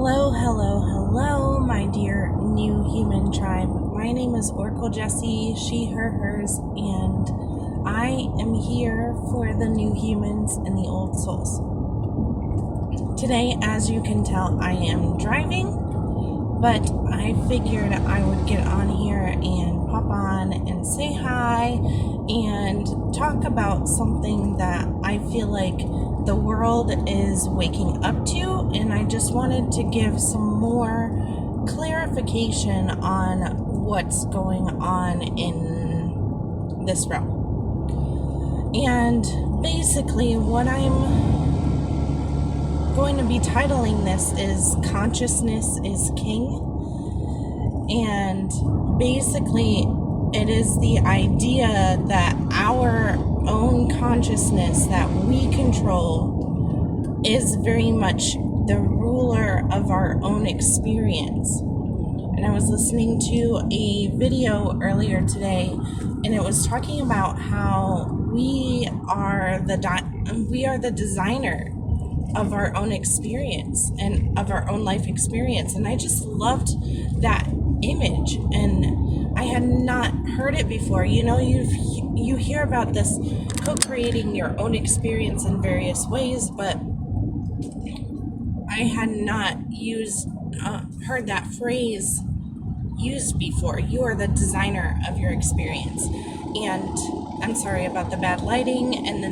Hello, hello, hello, my dear new human tribe. My name is Oracle Jessie, she, her, hers, and I am here for the new humans and the old souls. Today, as you can tell, I am driving, but I figured I would get on here and pop on and say hi and talk about something that I feel like the world is waking up to, and I just wanted to give some more clarification on what's going on in this realm. And basically what I'm going to be titling this is Consciousness is King. And basically it is the idea that our own consciousness that we control is very much the ruler of our own experience. And I was listening to a video earlier today, and it was talking about how we are the designer of our own experience and of our own life experience. And I just loved that image, and I had not heard it before. You know, you hear about this co-creating your own experience in various ways, but I had not heard that phrase used before. You are the designer of your experience. And I'm sorry about the bad lighting and the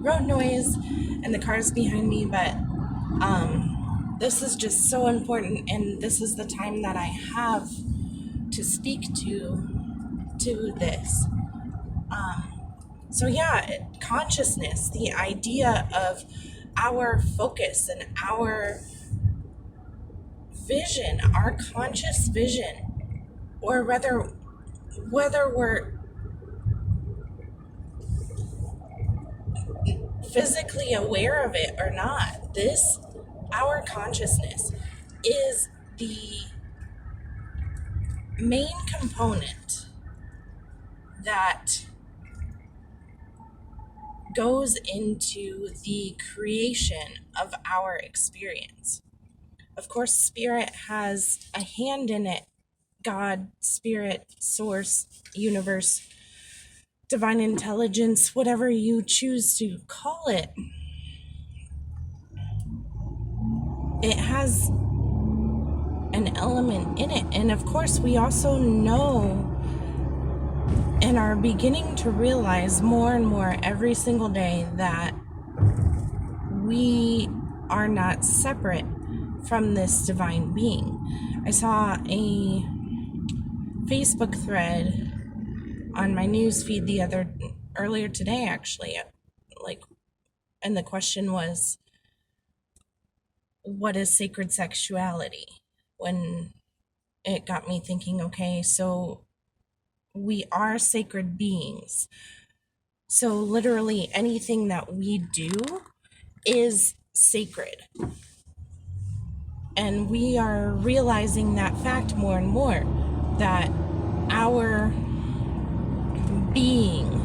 road noise and the cars behind me, but this is just so important, and this is the time that I have to speak to this. So yeah, consciousness, the idea of our focus and our vision, our conscious vision, or whether we're physically aware of it or not, our consciousness is the main component that goes into the creation of our experience. Of course, spirit has a hand in it. God, spirit, source, universe, divine intelligence, whatever you choose to call it. It has an element in it. And of course, we also know and are beginning to realize more and more every single day that we are not separate from this divine being. I saw a Facebook thread on my news feed earlier today, actually, and the question was, what is sacred sexuality? When it got me thinking, okay, so we are sacred beings. So literally anything that we do is sacred. And we are realizing that fact more and more, that our being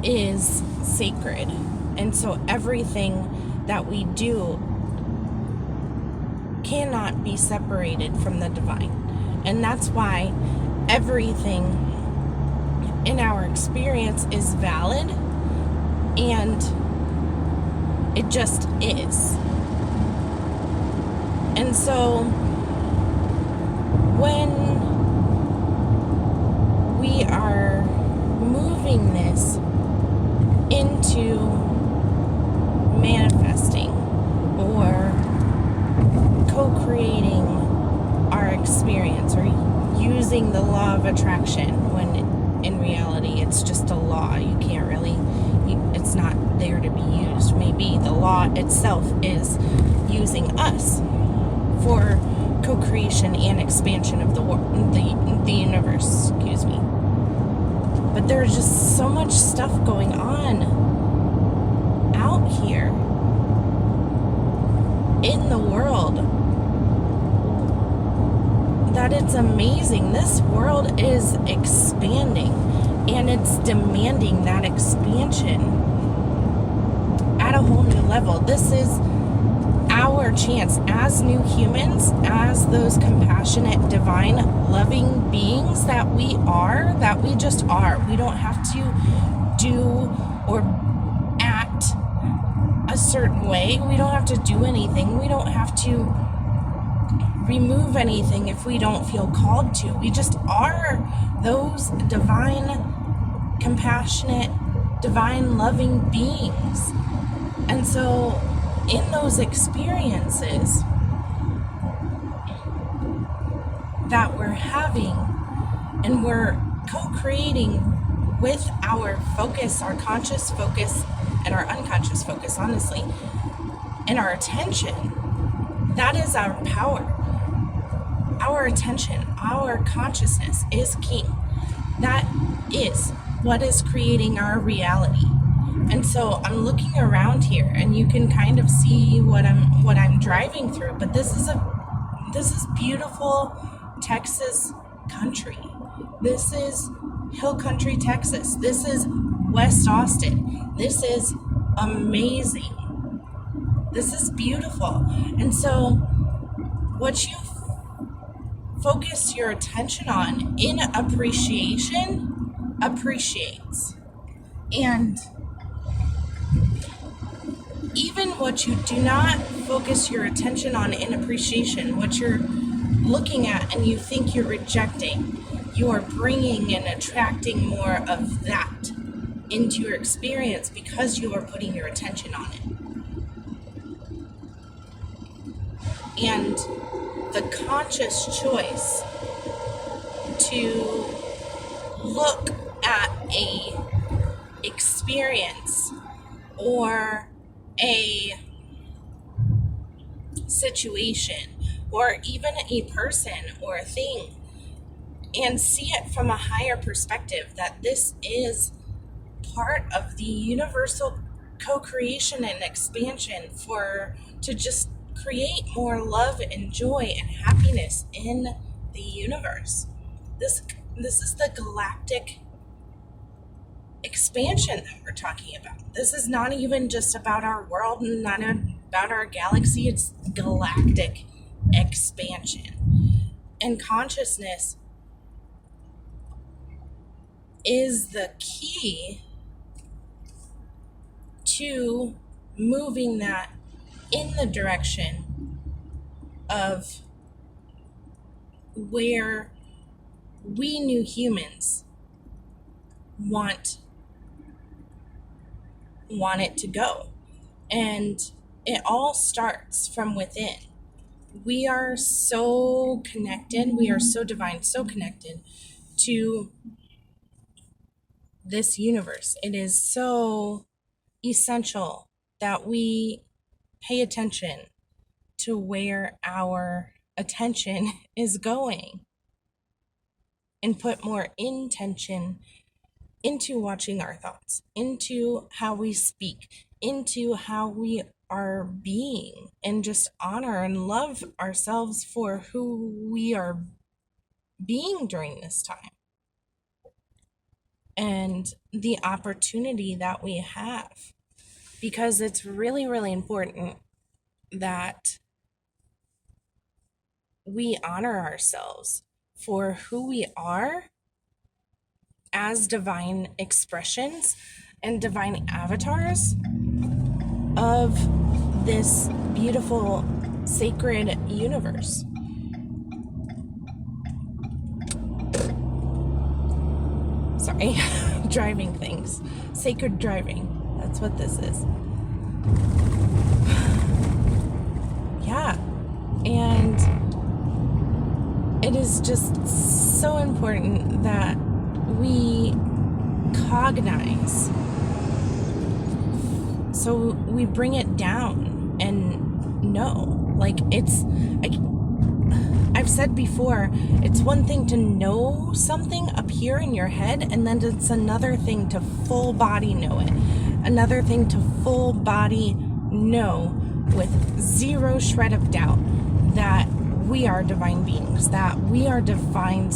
is sacred. And so everything that we do cannot be separated from the divine. And that's why everything in our experience is valid, and it just is. And so when we are moving this into manifesting or co-creating our experience, or using the law of attraction, when in reality it's just a law. You can't really, it's not there to be used. Maybe the law itself is using us for co-creation and expansion of the world, the universe, excuse me. But there's just so much stuff going on out here in the world that it's amazing. This world is expanding, and it's demanding that expansion at a whole new level. This is our our chance as new humans, as those compassionate, divine, loving beings that we are, that we just are. We don't have to do or act a certain way. We don't have to do anything. We don't have to remove anything if we don't feel called to. We just are those divine, compassionate, divine, loving beings. And so in those experiences that we're having and we're co-creating with our focus, our conscious focus and our unconscious focus, honestly, and our attention, that is our power. Our attention, our consciousness is king. That is what is creating our reality. And so I'm looking around here, and you can kind of see what I'm driving through. But this is beautiful Texas country. This is Hill Country, Texas. This is West Austin. This is amazing. This is beautiful. And so what you focus your attention on in appreciation appreciates. And even what you do not focus your attention on in appreciation, what you're looking at and you think you're rejecting, you are bringing and attracting more of that into your experience because you are putting your attention on it. And the conscious choice to look at a experience or a situation or even a person or a thing and see it from a higher perspective, that this is part of the universal co-creation and expansion to just create more love and joy and happiness in the universe. This is the galactic expansion that we're talking about. This is not even just about our world and not about our galaxy. It's galactic expansion. And consciousness is the key to moving that in the direction of where we new humans want it to go. And it all starts from within. We are so connected, we are so divine, so connected to this universe. It is so essential that we pay attention to where our attention is going and put more intention into watching our thoughts, into how we speak, into how we are being, and just honor and love ourselves for who we are being during this time. And the opportunity that we have, because it's really, really important that we honor ourselves for who we are as divine expressions and divine avatars of this beautiful, sacred universe. Sorry, driving things. Sacred driving. That's what this is. Yeah. And it is just so important that we cognize. So we bring it down and know. Like, I've said before, it's one thing to know something up here in your head, and then it's another thing to full body know it. Another thing to full body know with zero shred of doubt that we are divine beings, that we are divine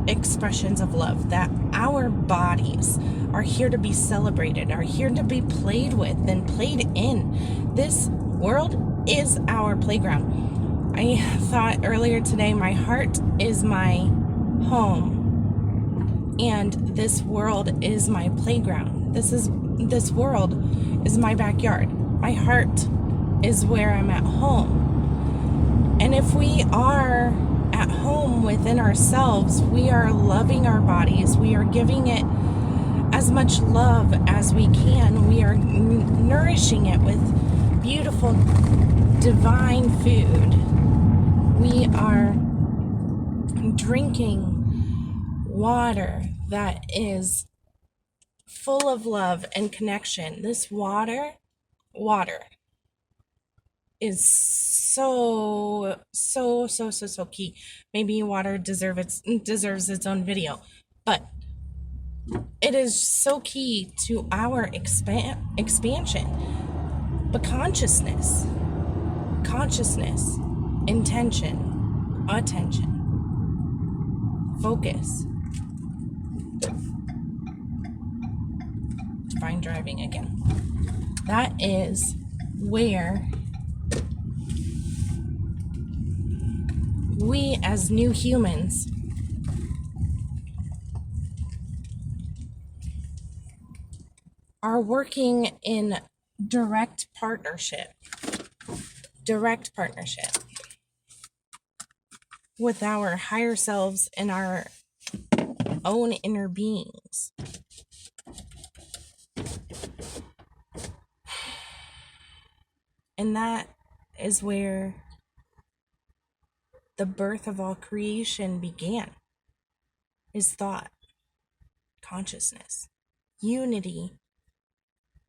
expressions of love, that our bodies are here to be celebrated, are here to be played with and played in. This world is our playground. I thought earlier today, my heart is my home, and this world is my playground. This world is my backyard. My heart is where I'm at home. And if we are at home within ourselves, we are loving our bodies. We are giving it as much love as we can. We are nourishing it with beautiful, divine food. We are drinking water that is full of love and connection. This water is so key. Maybe water deserves its own video, but it is so key to our expansion. But consciousness, intention, attention, focus. Fine driving again. That is where we as new humans are working in direct partnership with our higher selves and our own inner beings. And that is where the birth of all creation began, is thought, consciousness, unity,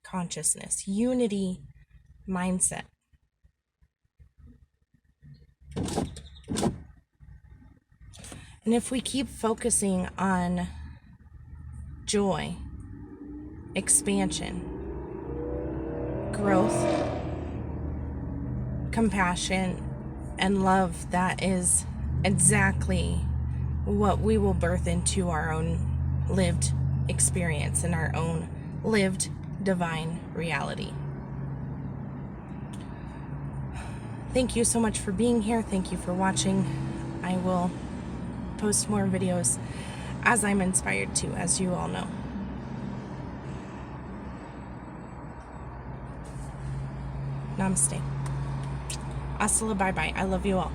consciousness, unity, mindset. And if we keep focusing on joy, expansion, growth, compassion, and love, that is exactly what we will birth into our own lived experience and our own lived divine reality. Thank you so much for being here. Thank you for watching. I will post more videos as I'm inspired to, as you all know. Namaste. Hasta la bye-bye. I love you all.